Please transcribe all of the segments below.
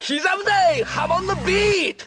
Kizamde! Hop on the beat!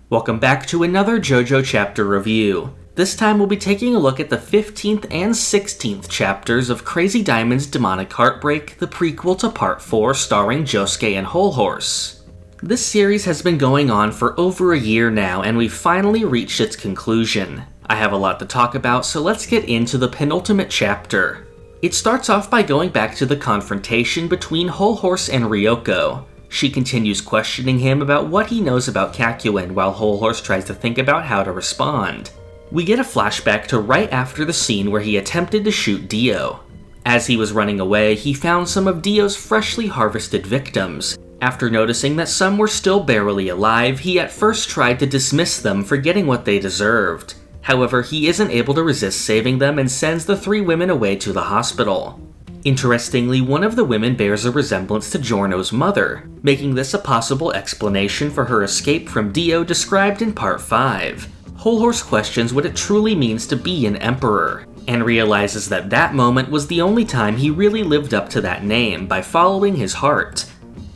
Welcome back to another JoJo chapter review. This time we'll be taking a look at the 15th and 16th chapters of Crazy Diamond's Demonic Heartbreak, the prequel to Part 4 starring Josuke and Hol Horse. This series has been going on for over a year now, and we've finally reached its conclusion. I have a lot to talk about, so let's get into the penultimate chapter. It starts off by going back to the confrontation between Hol Horse and Ryoko. She continues questioning him about what he knows about Kakyoin while Hol Horse tries to think about how to respond. We get a flashback to right after the scene where he attempted to shoot Dio. As he was running away, he found some of Dio's freshly harvested victims. After noticing that some were still barely alive, he at first tried to dismiss them for getting what they deserved. However, he isn't able to resist saving them and sends the three women away to the hospital. Interestingly, one of the women bears a resemblance to Giorno's mother, making this a possible explanation for her escape from Dio described in Part 5. Hol Horse questions what it truly means to be an emperor, and realizes that that moment was the only time he really lived up to that name by following his heart.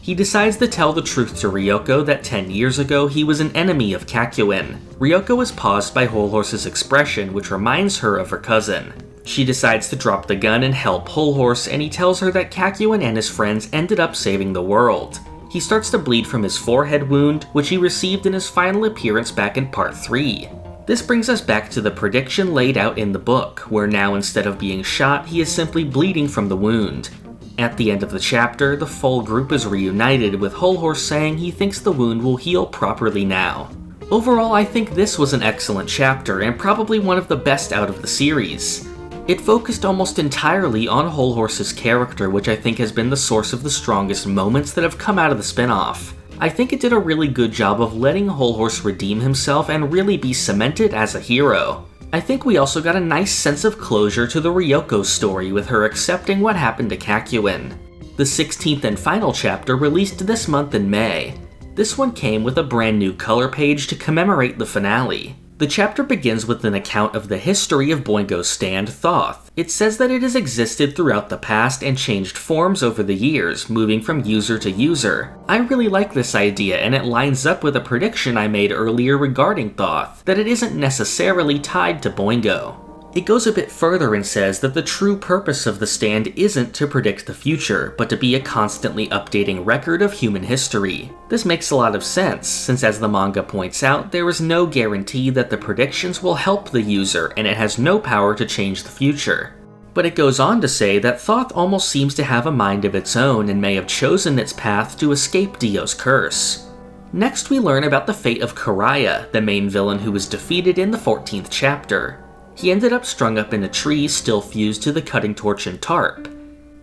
He decides to tell the truth to Ryoko that 10 years ago he was an enemy of Kakyoin. Ryoko is paused by Hol Horse's expression, which reminds her of her cousin. She decides to drop the gun and help Hol Horse, and he tells her that Kakyoin and his friends ended up saving the world. He starts to bleed from his forehead wound, which he received in his final appearance back in Part 3. This brings us back to the prediction laid out in the book, where now instead of being shot, he is simply bleeding from the wound. At the end of the chapter, the full group is reunited, with Hol Horse saying he thinks the wound will heal properly now. Overall, I think this was an excellent chapter, and probably one of the best out of the series. It focused almost entirely on Hol Horse's character, which I think has been the source of the strongest moments that have come out of the spin-off. I think it did a really good job of letting Hol Horse redeem himself and really be cemented as a hero. I think we also got a nice sense of closure to the Ryoko story, with her accepting what happened to Kakyoin. The 16th and final chapter released this month in May. This one came with a brand new color page to commemorate the finale. The chapter begins with an account of the history of Boingo's stand, Thoth. It says that it has existed throughout the past and changed forms over the years, moving from user to user. I really like this idea, and it lines up with a prediction I made earlier regarding Thoth, that it isn't necessarily tied to Boingo. It goes a bit further and says that the true purpose of the stand isn't to predict the future, but to be a constantly updating record of human history. This makes a lot of sense, since as the manga points out, there is no guarantee that the predictions will help the user, and it has no power to change the future. But it goes on to say that Thoth almost seems to have a mind of its own and may have chosen its path to escape Dio's curse. Next we learn about the fate of Coria, the main villain who was defeated in the 14th chapter. He ended up strung up in a tree still fused to the cutting torch and tarp.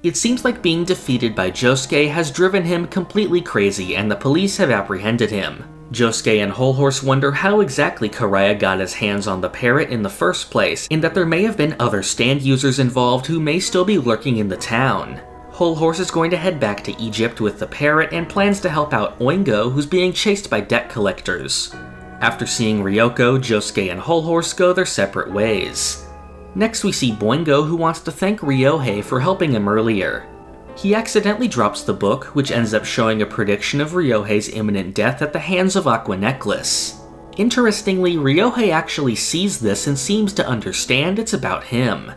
It seems like being defeated by Josuke has driven him completely crazy, and the police have apprehended him. Josuke and Hol Horse wonder how exactly Coria got his hands on the parrot in the first place, and that there may have been other stand users involved who may still be lurking in the town. Hol Horse is going to head back to Egypt with the parrot and plans to help out Oingo, who's being chased by debt collectors. After seeing Ryoko, Josuke and Hol Horse go their separate ways. Next we see Boingo, who wants to thank Ryohei for helping him earlier. He accidentally drops the book, which ends up showing a prediction of Ryohei's imminent death at the hands of Aqua Necklace. Interestingly, Ryohei actually sees this and seems to understand it's about him.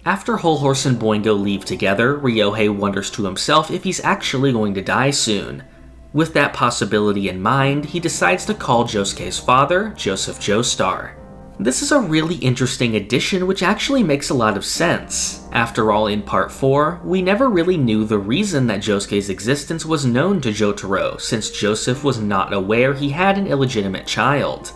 After Hol Horse and Boingo leave together, Ryohei wonders to himself if he's actually going to die soon. With that possibility in mind, he decides to call Josuke's father, Joseph Joestar. This is a really interesting addition which actually makes a lot of sense. After all, in Part 4, we never really knew the reason that Josuke's existence was known to Jotaro, since Joseph was not aware he had an illegitimate child.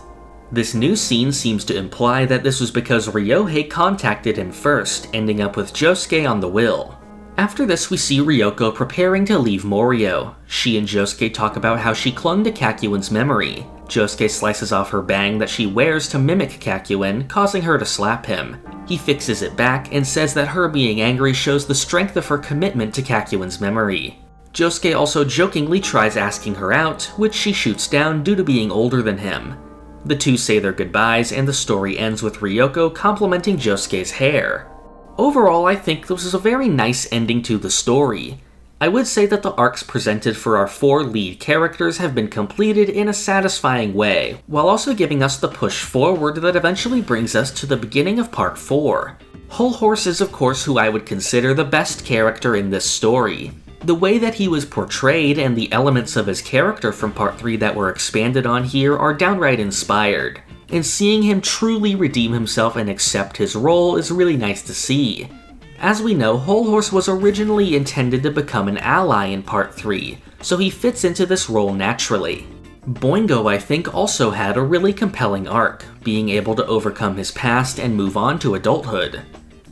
This new scene seems to imply that this was because Ryohei contacted him first, ending up with Josuke on the will. After this, we see Ryoko preparing to leave Morio. She and Josuke talk about how she clung to Kakyoin's memory. Josuke slices off her bang that she wears to mimic Kakyoin, causing her to slap him. He fixes it back and says that her being angry shows the strength of her commitment to Kakyoin's memory. Josuke also jokingly tries asking her out, which she shoots down due to being older than him. The two say their goodbyes, and the story ends with Ryoko complimenting Josuke's hair. Overall, I think this was a very nice ending to the story. I would say that the arcs presented for our 4 lead characters have been completed in a satisfying way, while also giving us the push forward that eventually brings us to the beginning of Part 4. Hol Horse is of course who I would consider the best character in this story. The way that he was portrayed and the elements of his character from Part 3 that were expanded on here are downright inspired, and seeing him truly redeem himself and accept his role is really nice to see. As we know, Hol Horse was originally intended to become an ally in Part 3, so he fits into this role naturally. Boingo, I think, also had a really compelling arc, being able to overcome his past and move on to adulthood.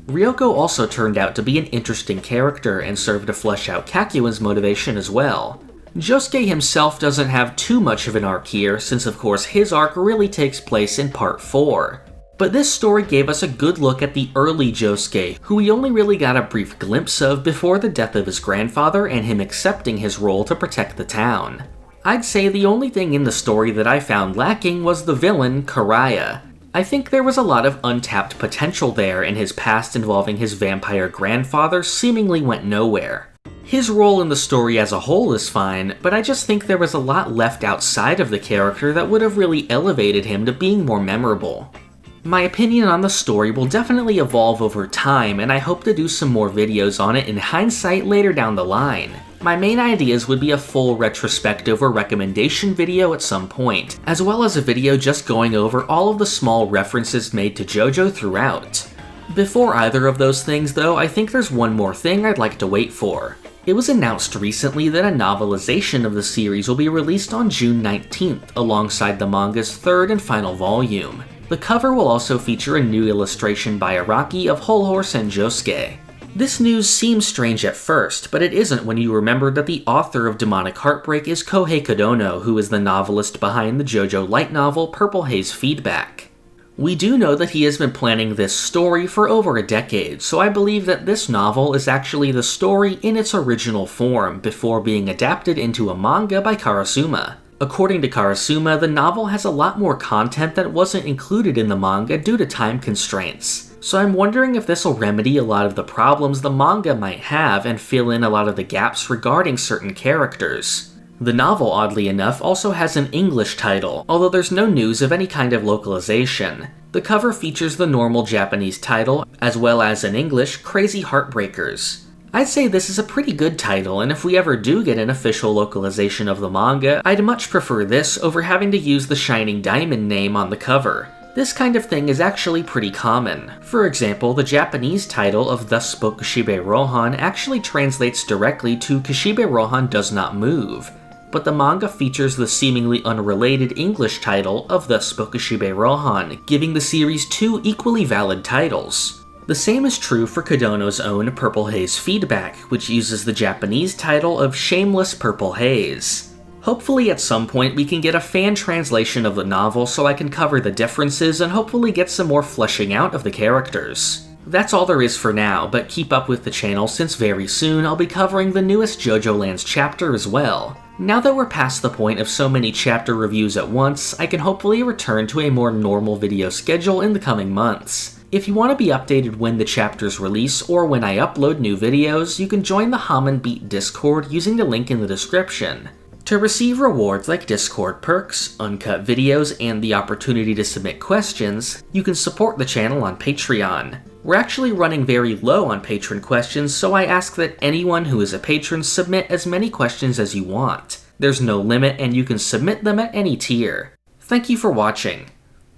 Ryoko also turned out to be an interesting character and served to flesh out Kakuin's motivation as well. Josuke himself doesn't have too much of an arc here, since of course his arc really takes place in Part 4. But this story gave us a good look at the early Josuke, who we only really got a brief glimpse of before the death of his grandfather and him accepting his role to protect the town. I'd say the only thing in the story that I found lacking was the villain, Coria. I think there was a lot of untapped potential there, and his past involving his vampire grandfather seemingly went nowhere. His role in the story as a whole is fine, but I just think there was a lot left outside of the character that would have really elevated him to being more memorable. My opinion on the story will definitely evolve over time, and I hope to do some more videos on it in hindsight later down the line. My main ideas would be a full retrospective or recommendation video at some point, as well as a video just going over all of the small references made to JoJo throughout. Before either of those things though, I think there's one more thing I'd like to wait for. It was announced recently that a novelization of the series will be released on June 19th, alongside the manga's 3rd and final volume. The cover will also feature a new illustration by Araki of Hol Horse and Josuke. This news seems strange at first, but it isn't when you remember that the author of Demonic Heartbreak is Kohei Kodono, who is the novelist behind the JoJo light novel Purple Haze Feedback. We do know that he has been planning this story for over a decade, so I believe that this novel is actually the story in its original form before being adapted into a manga by Karasuma. According to Karasuma, the novel has a lot more content that wasn't included in the manga due to time constraints, so I'm wondering if this will remedy a lot of the problems the manga might have and fill in a lot of the gaps regarding certain characters. The novel, oddly enough, also has an English title, although there's no news of any kind of localization. The cover features the normal Japanese title, as well as in English, Crazy Heartbreakers. I'd say this is a pretty good title, and if we ever do get an official localization of the manga, I'd much prefer this over having to use the Shining Diamond name on the cover. This kind of thing is actually pretty common. For example, the Japanese title of Thus Spoke Kishibe Rohan actually translates directly to Kishibe Rohan Does Not Move, but the manga features the seemingly unrelated English title of Thus Spoke Kishibe Rohan, giving the series 2 equally valid titles. The same is true for Kodono's own Purple Haze Feedback, which uses the Japanese title of Shameless Purple Haze. Hopefully at some point we can get a fan translation of the novel so I can cover the differences and hopefully get some more fleshing out of the characters. That's all there is for now, but keep up with the channel since very soon I'll be covering the newest JoJo Lands chapter as well. Now that we're past the point of so many chapter reviews at once, I can hopefully return to a more normal video schedule in the coming months. If you want to be updated when the chapters release or when I upload new videos, you can join the Haman Beat Discord using the link in the description. To receive rewards like Discord perks, uncut videos, and the opportunity to submit questions, you can support the channel on Patreon. We're actually running very low on patron questions, so I ask that anyone who is a patron submit as many questions as you want. There's no limit and you can submit them at any tier. Thank you for watching.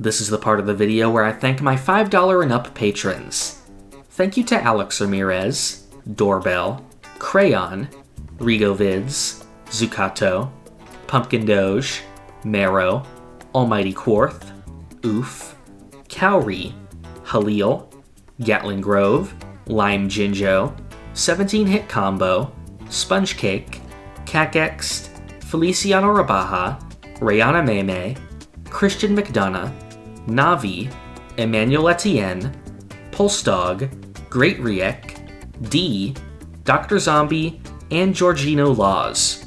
This is the part of the video where I thank my $5 and up patrons. Thank you to Alex Ramirez, Doorbell, Crayon, Rigovids, Zucato, Pumpkin Doge, Marrow, Almighty Quarth, Oof, Cowrie, Halil, Gatlin Grove, Lime Jinjo, 17-Hit Combo, Sponge Cake, Cakext, Feliciano Rabaja, Rayana Meme, Christian McDonough, Navi, Emmanuel Etienne, Pulse Dog, Great Riek, D, Dr. Zombie, and Georgino Laws.